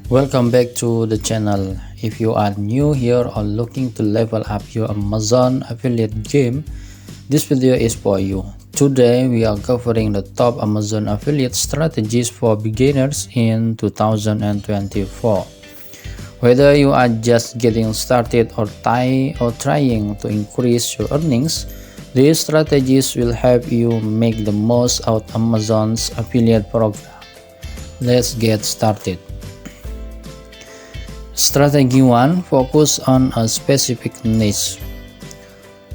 Welcome back to the channel. If you are new here or looking to level up your Amazon affiliate game, this video is for you. Today we are covering the top Amazon affiliate strategies for beginners in 2024. Whether you are just getting started or trying to increase your earnings, these strategies will help you make the most out of Amazon's affiliate program. Let's get started. Strategy 1. Focus on a specific niche.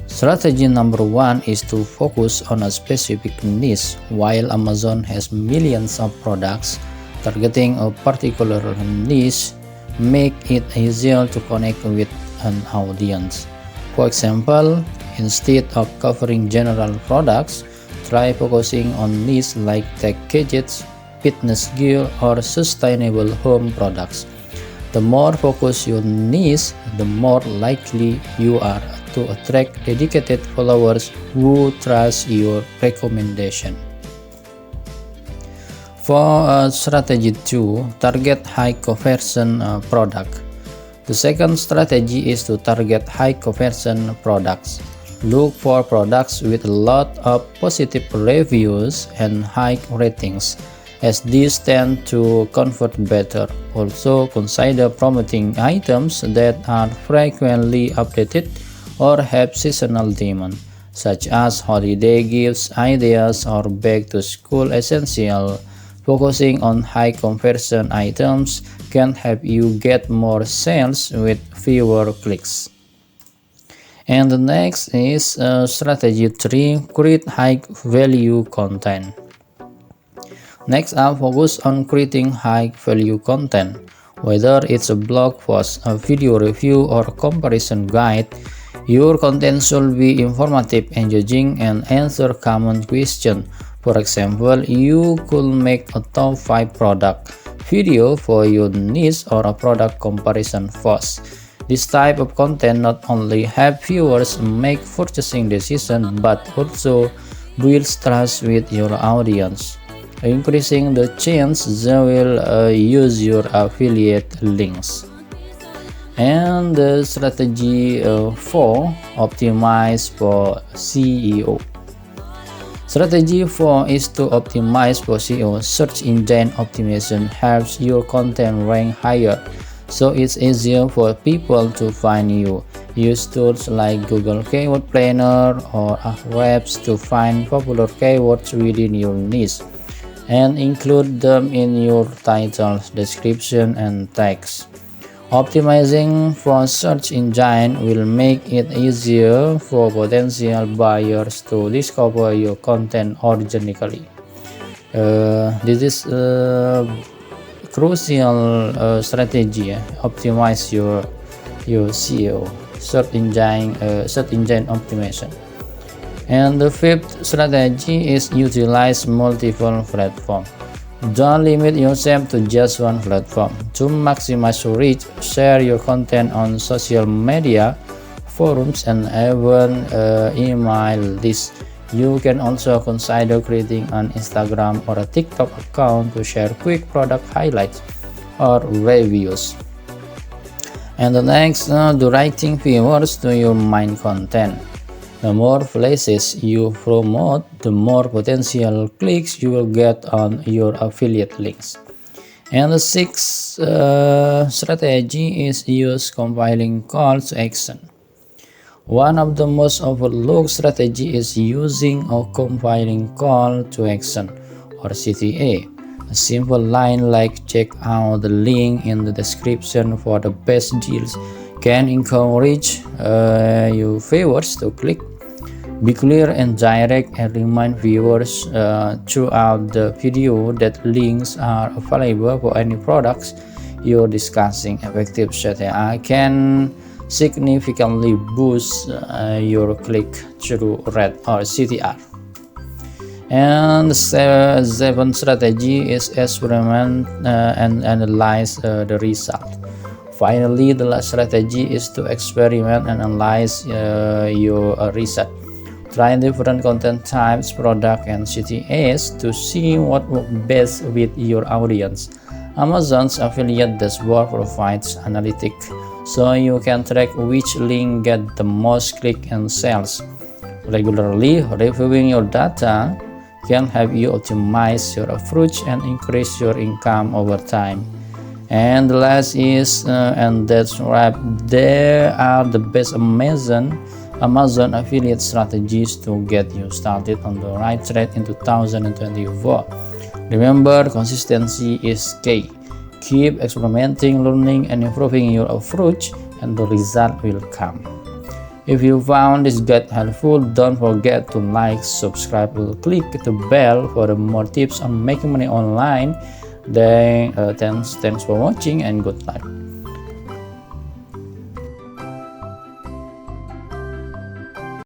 Strategy number 1 is to focus on a specific niche. While Amazon has millions of products, targeting a particular niche makes it easier to connect with an audience. For example, instead of covering general products, try focusing on niches like tech gadgets, fitness gear, or sustainable home products. The more focused your niche, the more likely you are to attract dedicated followers who trust your recommendation. For strategy 2, target high conversion product. The second strategy is to target high conversion products. Look for products with a lot of positive reviews and high ratings, as these tend to convert better. Also, consider promoting items that are frequently updated or have seasonal demand, such as holiday gifts, ideas, or back-to-school essentials. Focusing on high conversion items can help you get more sales with fewer clicks. And the next is strategy 3, create high value content. Next up, focus on creating high-value content. Whether it's a blog post, a video review, or a comparison guide, your content should be informative, engaging, and answer common questions. For example, you could make a top 5 product video for your niche or a product comparison post. This type of content not only helps viewers make purchasing decisions but also builds trust with your audience, increasing the chance they will use your affiliate links. And the strategy 4, optimize for SEO. Strategy 4 is to optimize for SEO. Search engine optimization helps your content rank higher, so it's easier for people to find you. Use tools like Google Keyword Planner or Ahrefs to find popular keywords within your niche, and include them in your title, description, and text. Optimizing for search engine will make it easier for potential buyers to discover your content organically. This is a crucial strategy. Optimize your SEO, search engine optimization. And the fifth strategy is utilize multiple platforms. Don't limit yourself to just one platform. To maximize your reach, share your content on social media, forums, and even email lists. You can also consider creating an Instagram or a TikTok account to share quick product highlights or reviews. And the next, directing viewers to your main content. The more places you promote, the more potential clicks you will get on your affiliate links. And the sixth strategy is use compiling call to action. One of the most overlooked strategies is using a compiling call to action, or CTA. A simple line like "check out the link in the description for the best deals" can encourage your viewers to click. Be clear and direct, and remind viewers throughout the video that links are available for any products you're discussing. Effective CTA can significantly boost your click-through rate, or CTR. And the seventh strategy is experiment and analyze the result. Finally, the last strategy is to experiment and analyze your result. Try different content types, product, and CTAs to see what works best with your audience. Amazon's affiliate dashboard provides analytics so you can track which link get the most click and sales. Regularly reviewing your data can help you optimize your approach and increase your income over time. And the last is, and that's right, there are the best Amazon affiliate strategies to get you started on the right track in 2024. Remember, consistency is key. Keep experimenting, learning, and improving your approach, and the result will come. If you found this guide helpful, don't forget to like, subscribe, or click the bell for more tips on making money online. Thanks for watching and good luck.